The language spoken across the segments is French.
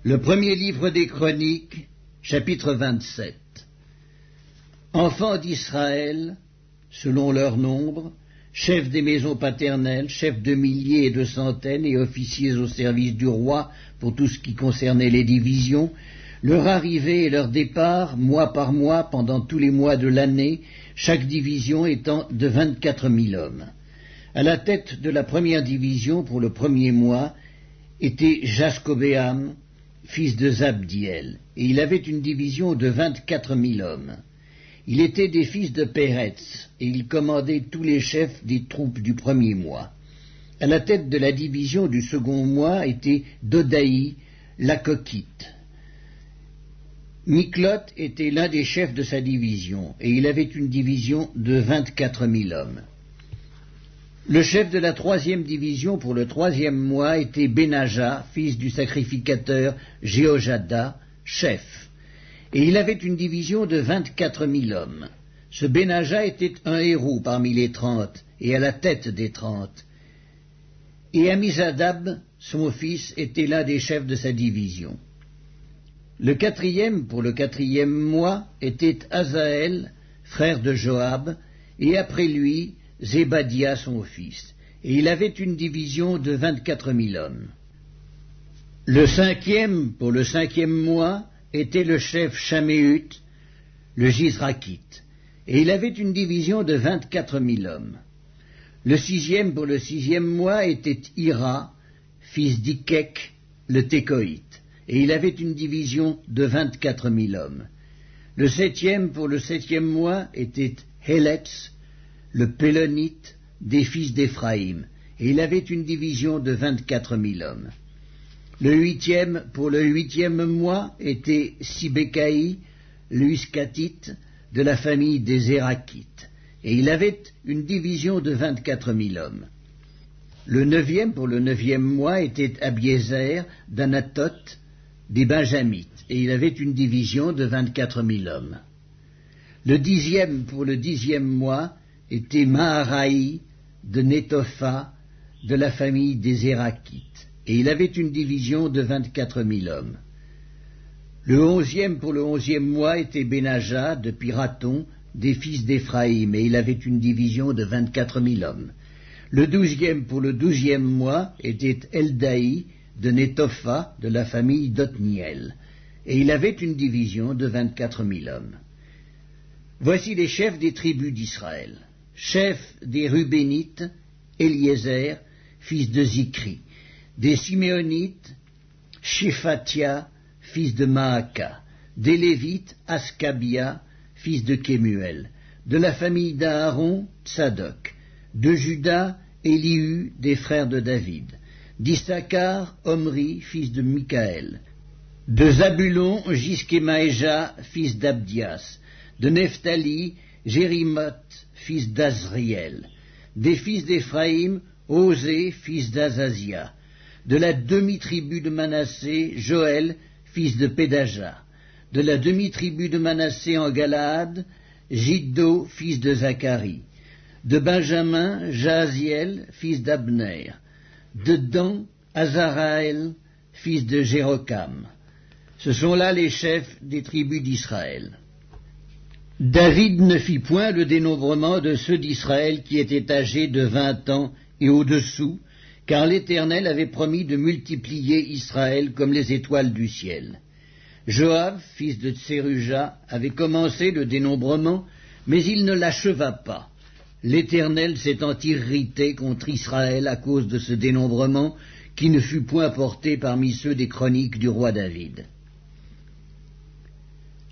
Le premier livre des Chroniques, chapitre 27. Enfants d'Israël, selon leur nombre, chefs des maisons paternelles, chefs de milliers et de centaines et officiers au service du roi pour tout ce qui concernait les divisions, leur arrivée et leur départ, mois par mois, pendant tous les mois de l'année, chaque division étant de 24 000 hommes. À la tête de la première division pour le premier mois était Jaskobéam, fils de Zabdiel, et il avait une division de 24 000 hommes. Il était des fils de Péretz, et il commandait tous les chefs des troupes du premier mois. À la tête de la division du second mois était Dodaï, l'Akokite. Miklot était l'un des chefs de sa division, et il avait une division de 24 000 hommes. Le chef de la troisième division pour le troisième mois était Benaja, fils du sacrificateur Jéhojada, chef, et il avait une division de 24 000 hommes. Ce Benaja était un héros parmi les 30, et à la tête des 30. Et Amizadab, son fils, était l'un des chefs de sa division. Le quatrième pour le quatrième mois était Azaël, frère de Joab, et après lui, Zébadia son fils, et il avait une division de 24 000 hommes. Le cinquième pour le cinquième mois était le chef Shaméut, le Jizrakite, et il avait une division de 24 000 hommes. Le sixième pour le sixième mois était Ira, fils d'Ikek, le Tékoïte, et il avait une division de 24 000 hommes. Le septième pour le septième mois était Héletz, le Pélonite, des fils d'Éphraïm, et il avait une division de 24 000 hommes. Le huitième pour le huitième mois était Sibécaï, le Huskatite, de la famille des Zérakites, et il avait une division de 24 000 hommes. Le neuvième pour le neuvième mois était Abiézer, d'Anatoth, des Benjamites, et il avait une division de 24 000 hommes. Le dixième pour le dixième mois était Maharaï, de Nétopha, de la famille des Zérakites, et il avait une division de 24 000 hommes. Le onzième pour le onzième mois était Benaja, de Piraton, des fils d'Éphraïm, et il avait une division de 24 000 hommes. Le douzième pour le douzième mois était Eldaï, de Nétopha, de la famille d'Otniel, et il avait une division de 24 000 hommes. Voici les chefs des tribus d'Israël. Chef des Rubénites, Eliezer, fils de Zikri. Des Siméonites, Shephatia, fils de Maaka. Des Lévites, Askabia, fils de Kemuel. De la famille d'Aaron, Tsadok. De Juda, Élihu, des frères de David. D'Issachar, Omri, fils de Mikaël. De Zabulon, Jiskemaéja, fils d'Abdias. De Nephtali, Jérimoth, fils d'Azriel. Des fils d'Éphraïm, Osée, fils d'Azazia. De la demi-tribu de Manassé, Joël, fils de Pédaja. De la demi-tribu de Manassé en Galaad, Jiddo, fils de Zacharie. De Benjamin, Jaasiel, fils d'Abner. De Dan, Azaraël, fils de Jérokam. Ce sont là les chefs des tribus d'Israël. David ne fit point le dénombrement de ceux d'Israël qui étaient âgés de 20 ans et au-dessous, car l'Éternel avait promis de multiplier Israël comme les étoiles du ciel. Joab, fils de Tseruja, avait commencé le dénombrement, mais il ne l'acheva pas. L'Éternel s'étant irrité contre Israël à cause de ce dénombrement, qui ne fut point porté parmi ceux des chroniques du roi David.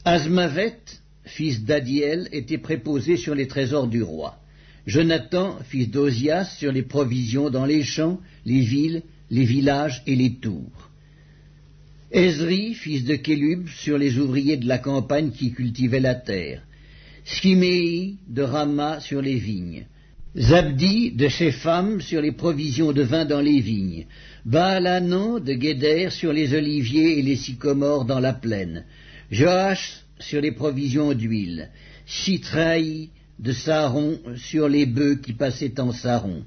Azmavet, fils d'Adiel, était préposé sur les trésors du roi. Jonathan, fils d'Ozias, sur les provisions dans les champs, les villes, les villages et les tours. Ezri, fils de Kélub, sur les ouvriers de la campagne qui cultivaient la terre. Schiméi, de Rama, sur les vignes. Zabdi, de Shepham, sur les provisions de vin dans les vignes. Baalanan, de Guéder, sur les oliviers et les sycomores dans la plaine. Joach, sur les provisions d'huile. Sitraï, de Saron, sur les bœufs qui passaient en Saron.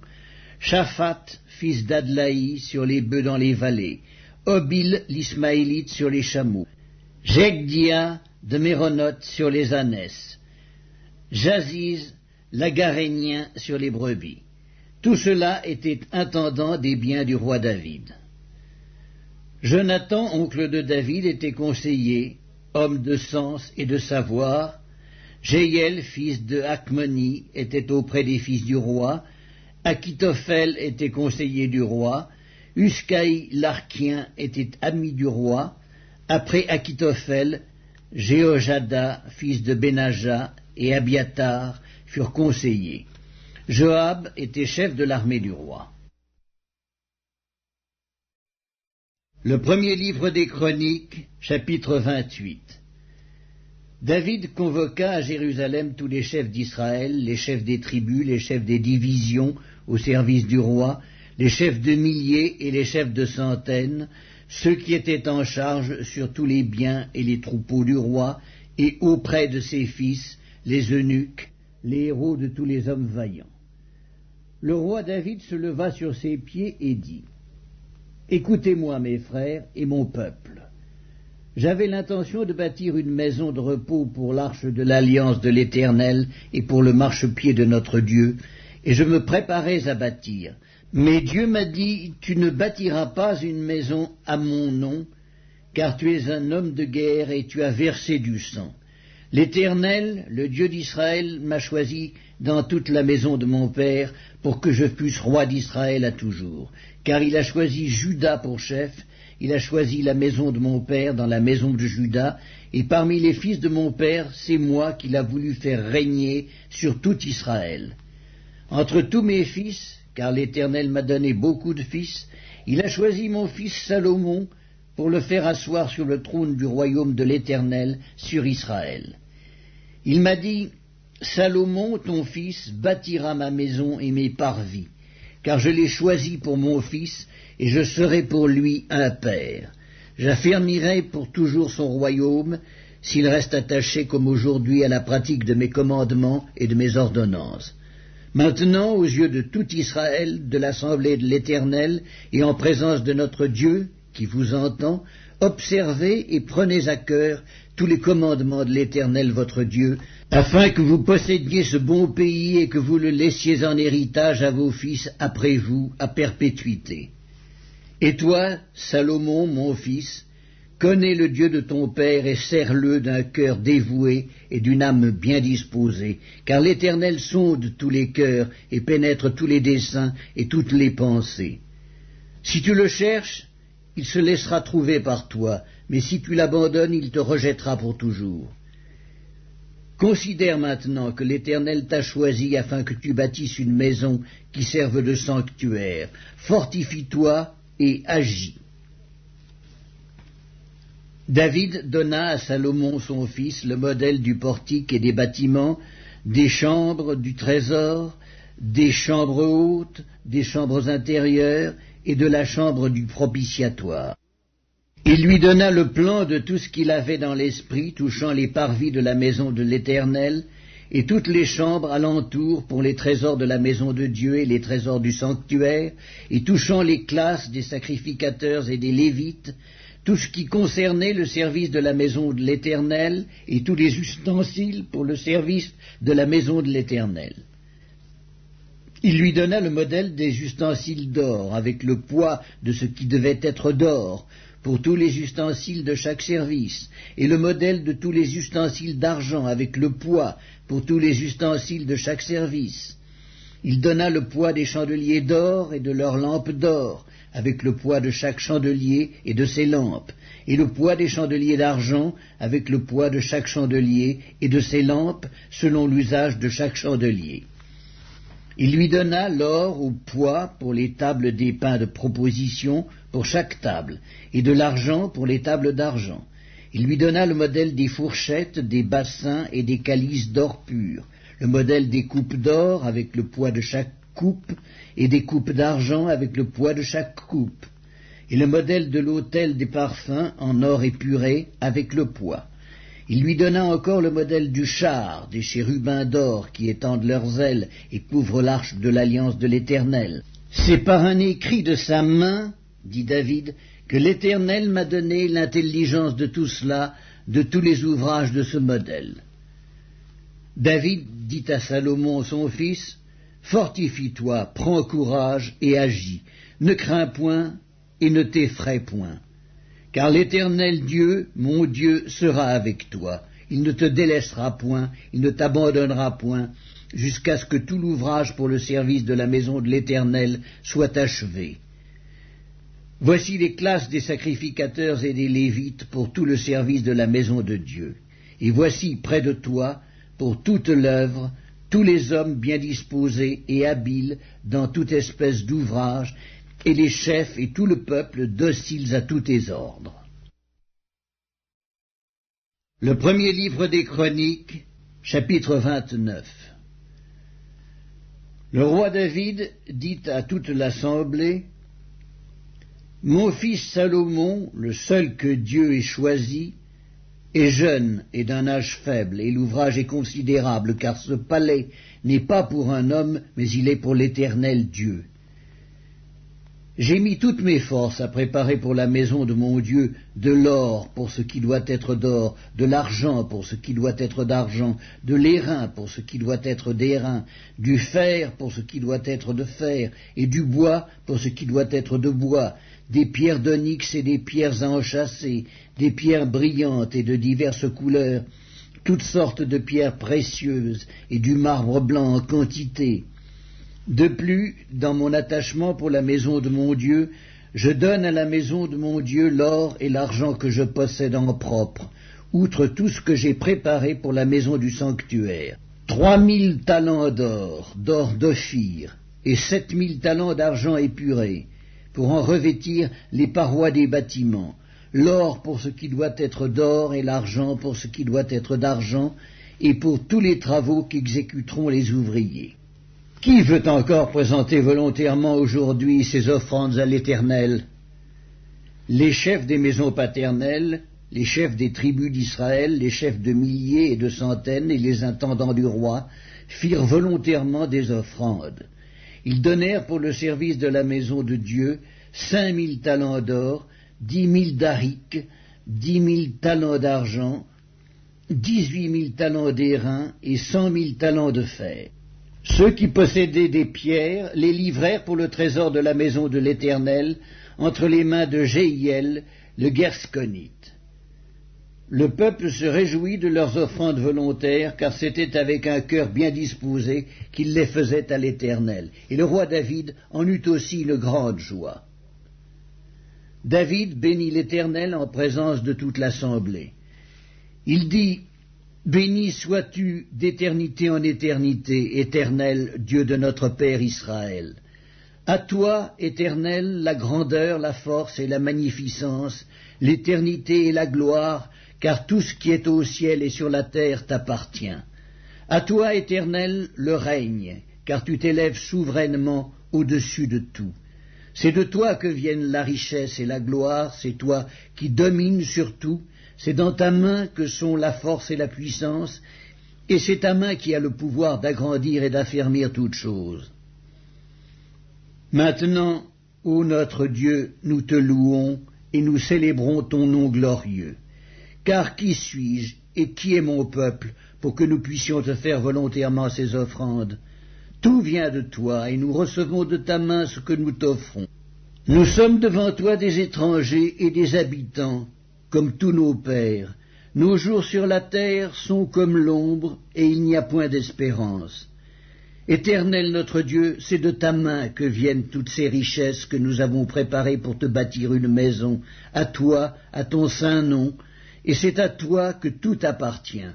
Shaphat, fils d'Adlaï, sur les bœufs dans les vallées. Obil l'Ismaélite sur les chameaux, Jegdia de Méronoth sur les ânesses, Jaziz l'Agarénien sur les brebis. Tout cela était intendant des biens du roi David. Jonathan, oncle de David, était conseiller, homme de sens et de savoir. Jéhiel, fils de Hachmoni, était auprès des fils du roi. Achitophel était conseiller du roi. Uscaï l'Archien était ami du roi. Après Achitophel, Jéhojada, fils de Benaja, et Abiatar furent conseillers. Joab était chef de l'armée du roi. Le premier livre des Chroniques, chapitre 28. David convoqua à Jérusalem tous les chefs d'Israël, les chefs des tribus, les chefs des divisions au service du roi, les chefs de milliers et les chefs de centaines, ceux qui étaient en charge sur tous les biens et les troupeaux du roi, et auprès de ses fils, les eunuques, les héros de tous les hommes vaillants. Le roi David se leva sur ses pieds et dit : « Écoutez-moi, mes frères et mon peuple. J'avais l'intention de bâtir une maison de repos pour l'arche de l'alliance de l'Éternel et pour le marchepied de notre Dieu, et je me préparais à bâtir. Mais Dieu m'a dit : tu ne bâtiras pas une maison à mon nom, car tu es un homme de guerre et tu as versé du sang. L'Éternel, le Dieu d'Israël, m'a choisi dans toute la maison de mon père pour que je fusse roi d'Israël à toujours, car il a choisi Juda pour chef, il a choisi la maison de mon père dans la maison de Juda, et parmi les fils de mon père, c'est moi qu'il a voulu faire régner sur tout Israël. Entre tous mes fils, car l'Éternel m'a donné beaucoup de fils, il a choisi mon fils Salomon pour le faire asseoir sur le trône du royaume de l'Éternel sur Israël. Il m'a dit : Salomon, ton fils, bâtira ma maison et mes parvis, car je l'ai choisi pour mon fils, et je serai pour lui un père. J'affermirai pour toujours son royaume, s'il reste attaché comme aujourd'hui à la pratique de mes commandements et de mes ordonnances. Maintenant, aux yeux de tout Israël, de l'assemblée de l'Éternel, et en présence de notre Dieu, qui vous entend, observez et prenez à cœur tous les commandements de l'Éternel votre Dieu, afin que vous possédiez ce bon pays et que vous le laissiez en héritage à vos fils après vous, à perpétuité. Et toi, Salomon, mon fils, connais le Dieu de ton père et sers-le d'un cœur dévoué et d'une âme bien disposée, car l'Éternel sonde tous les cœurs et pénètre tous les desseins et toutes les pensées. Si tu le cherches, il se laissera trouver par toi, mais si tu l'abandonnes, il te rejettera pour toujours. Considère maintenant que l'Éternel t'a choisi afin que tu bâtisses une maison qui serve de sanctuaire. Fortifie-toi et agis. David donna à Salomon son fils le modèle du portique et des bâtiments, des chambres du trésor, des chambres hautes, des chambres intérieures et de la chambre du propitiatoire. Il lui donna le plan de tout ce qu'il avait dans l'esprit touchant les parvis de la maison de l'Éternel et toutes les chambres alentour pour les trésors de la maison de Dieu et les trésors du sanctuaire et touchant les classes des sacrificateurs et des Lévites, tout ce qui concernait le service de la maison de l'Éternel et tous les ustensiles pour le service de la maison de l'Éternel. Il lui donna le modèle des ustensiles d'or, avec le poids de ce qui devait être d'or, pour tous les ustensiles de chaque service, et le modèle de tous les ustensiles d'argent, avec le poids pour tous les ustensiles de chaque service. Il donna le poids des chandeliers d'or et de leurs lampes d'or, avec le poids de chaque chandelier et de ses lampes, et le poids des chandeliers d'argent, avec le poids de chaque chandelier et de ses lampes, selon l'usage de chaque chandelier. Il lui donna l'or au poids pour les tables des pains de proposition pour chaque table, et de l'argent pour les tables d'argent. Il lui donna le modèle des fourchettes, des bassins et des calices d'or pur, le modèle des coupes d'or avec le poids de chaque coupe, et des coupes d'argent avec le poids de chaque coupe, et le modèle de l'autel des parfums en or épuré avec le poids. Il lui donna encore le modèle du char, des chérubins d'or qui étendent leurs ailes et couvrent l'arche de l'alliance de l'Éternel. C'est par un écrit de sa main, dit David, que l'Éternel m'a donné l'intelligence de tout cela, de tous les ouvrages de ce modèle. David dit à Salomon son fils, « Fortifie-toi, prends courage et agis, ne crains point et ne t'effraie point. Car l'Éternel Dieu, mon Dieu, sera avec toi. Il ne te délaissera point, il ne t'abandonnera point, jusqu'à ce que tout l'ouvrage pour le service de la maison de l'Éternel soit achevé. Voici les classes des sacrificateurs et des Lévites pour tout le service de la maison de Dieu. Et voici près de toi, pour toute l'œuvre, tous les hommes bien disposés et habiles dans toute espèce d'ouvrage, et les chefs et tout le peuple dociles à tous tes ordres. » Le premier livre des Chroniques, chapitre 29. Le roi David dit à toute l'assemblée, « Mon fils Salomon, le seul que Dieu ait choisi, est jeune et d'un âge faible, et l'ouvrage est considérable, car ce palais n'est pas pour un homme, mais il est pour l'Éternel Dieu. J'ai mis toutes mes forces à préparer pour la maison de mon Dieu de l'or pour ce qui doit être d'or, de l'argent pour ce qui doit être d'argent, de l'airain pour ce qui doit être d'airain, du fer pour ce qui doit être de fer, et du bois pour ce qui doit être de bois, des pierres d'onyx et des pierres à enchâsser, des pierres brillantes et de diverses couleurs, toutes sortes de pierres précieuses et du marbre blanc en quantité. De plus, dans mon attachement pour la maison de mon Dieu, je donne à la maison de mon Dieu l'or et l'argent que je possède en propre, outre tout ce que j'ai préparé pour la maison du sanctuaire. 3000 talents d'or d'Ophir, et 7000 talents d'argent épuré, pour en revêtir les parois des bâtiments, l'or pour ce qui doit être d'or et l'argent pour ce qui doit être d'argent, et pour tous les travaux qu'exécuteront les ouvriers. Qui veut encore présenter volontairement aujourd'hui ses offrandes à l'Éternel? Les chefs des maisons paternelles, les chefs des tribus d'Israël, les chefs de milliers et de centaines et les intendants du roi firent volontairement des offrandes. Ils donnèrent pour le service de la maison de Dieu 5000 talents d'or, 10 000 darics, 10 000 talents d'argent, 18 000 talents d'airain et 100 000 talents de fer. Ceux qui possédaient des pierres les livrèrent pour le trésor de la maison de l'Éternel entre les mains de Jéhiel, le Guersconite. Le peuple se réjouit de leurs offrandes volontaires, car c'était avec un cœur bien disposé qu'ils les faisaient à l'Éternel. Et le roi David en eut aussi une grande joie. David bénit l'Éternel en présence de toute l'assemblée. Il dit, « Béni sois-tu d'éternité en éternité, Éternel, Dieu de notre Père Israël. À toi, Éternel, la grandeur, la force et la magnificence, l'éternité et la gloire, car tout ce qui est au ciel et sur la terre t'appartient. À toi, Éternel, le règne, car tu t'élèves souverainement au-dessus de tout. C'est de toi que viennent la richesse et la gloire, c'est toi qui domines sur tout, c'est dans ta main que sont la force et la puissance, et c'est ta main qui a le pouvoir d'agrandir et d'affermir toutes choses. Maintenant, ô notre Dieu, nous te louons et nous célébrons ton nom glorieux. Car qui suis-je et qui est mon peuple pour que nous puissions te faire volontairement ces offrandes? Tout vient de toi et nous recevons de ta main ce que nous t'offrons. Nous sommes devant toi des étrangers et des habitants, comme tous nos pères. Nos jours sur la terre sont comme l'ombre et il n'y a point d'espérance. Éternel notre Dieu, c'est de ta main que viennent toutes ces richesses que nous avons préparées pour te bâtir une maison, à toi, à ton saint nom, et c'est à toi que tout appartient.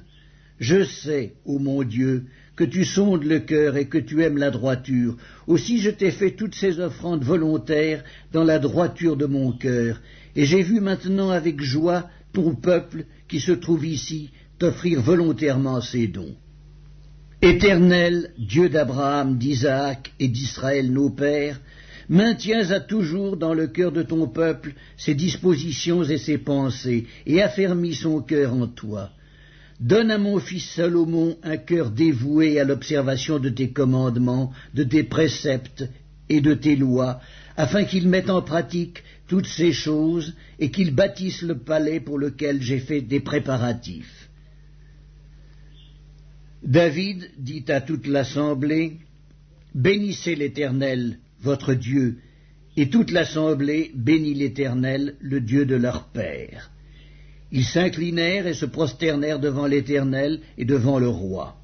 Je sais, ô mon Dieu, que tu sondes le cœur et que tu aimes la droiture. Aussi je t'ai fait toutes ces offrandes volontaires dans la droiture de mon cœur, et j'ai vu maintenant avec joie ton peuple qui se trouve ici t'offrir volontairement ces dons. Éternel, Dieu d'Abraham, d'Isaac et d'Israël nos pères, maintiens à toujours dans le cœur de ton peuple ses dispositions et ses pensées, et affermis son cœur en toi. Donne à mon fils Salomon un cœur dévoué à l'observation de tes commandements, de tes préceptes et de tes lois, afin qu'il mette en pratique toutes ces choses et qu'il bâtisse le palais pour lequel j'ai fait des préparatifs. » David dit à toute l'assemblée, « Bénissez l'Éternel, votre Dieu, » et toute l'assemblée bénit l'Éternel, le Dieu de leur père. Ils s'inclinèrent et se prosternèrent devant l'Éternel et devant le roi.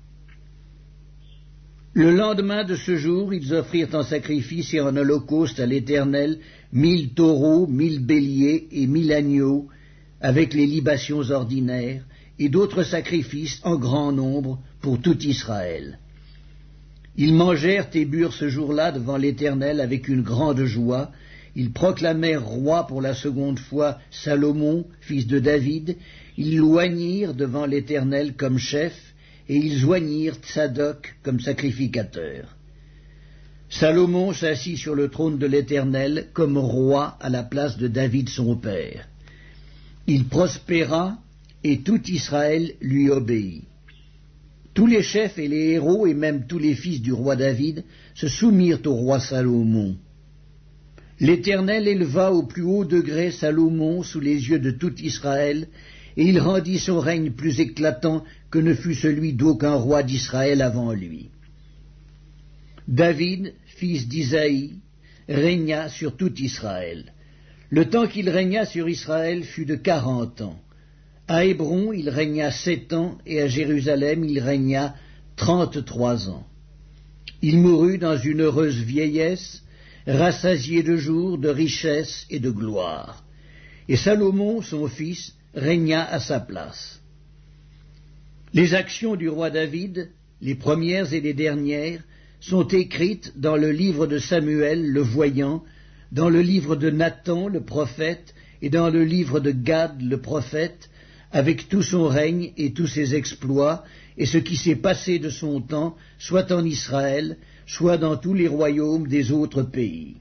Le lendemain de ce jour, ils offrirent en sacrifice et en holocauste à l'Éternel 1000 taureaux, 1000 béliers et 1000 agneaux, avec les libations ordinaires, et d'autres sacrifices en grand nombre pour tout Israël. Ils mangèrent et burent ce jour-là devant l'Éternel avec une grande joie. Ils proclamèrent roi pour la seconde fois Salomon, fils de David. Ils l'oignirent devant l'Éternel comme chef, et ils oignirent Tsadok comme sacrificateur. Salomon s'assit sur le trône de l'Éternel comme roi à la place de David son père. Il prospéra, et tout Israël lui obéit. Tous les chefs et les héros, et même tous les fils du roi David, se soumirent au roi Salomon. L'Éternel éleva au plus haut degré Salomon sous les yeux de tout Israël, et il rendit son règne plus éclatant que ne fut celui d'aucun roi d'Israël avant lui. David, fils d'Isaïe, régna sur tout Israël. Le temps qu'il régna sur Israël fut de 40 ans. À Hébron, il régna 7 ans, et à Jérusalem, il régna 33 ans. Il mourut dans une heureuse vieillesse, rassasié de jours, de richesse et de gloire. Et Salomon, son fils, régna à sa place. Les actions du roi David, les premières et les dernières, sont écrites dans le livre de Samuel le voyant, dans le livre de Nathan le prophète, et dans le livre de Gad le prophète, avec tout son règne et tous ses exploits, et ce qui s'est passé de son temps, soit en Israël, soit dans tous les royaumes des autres pays.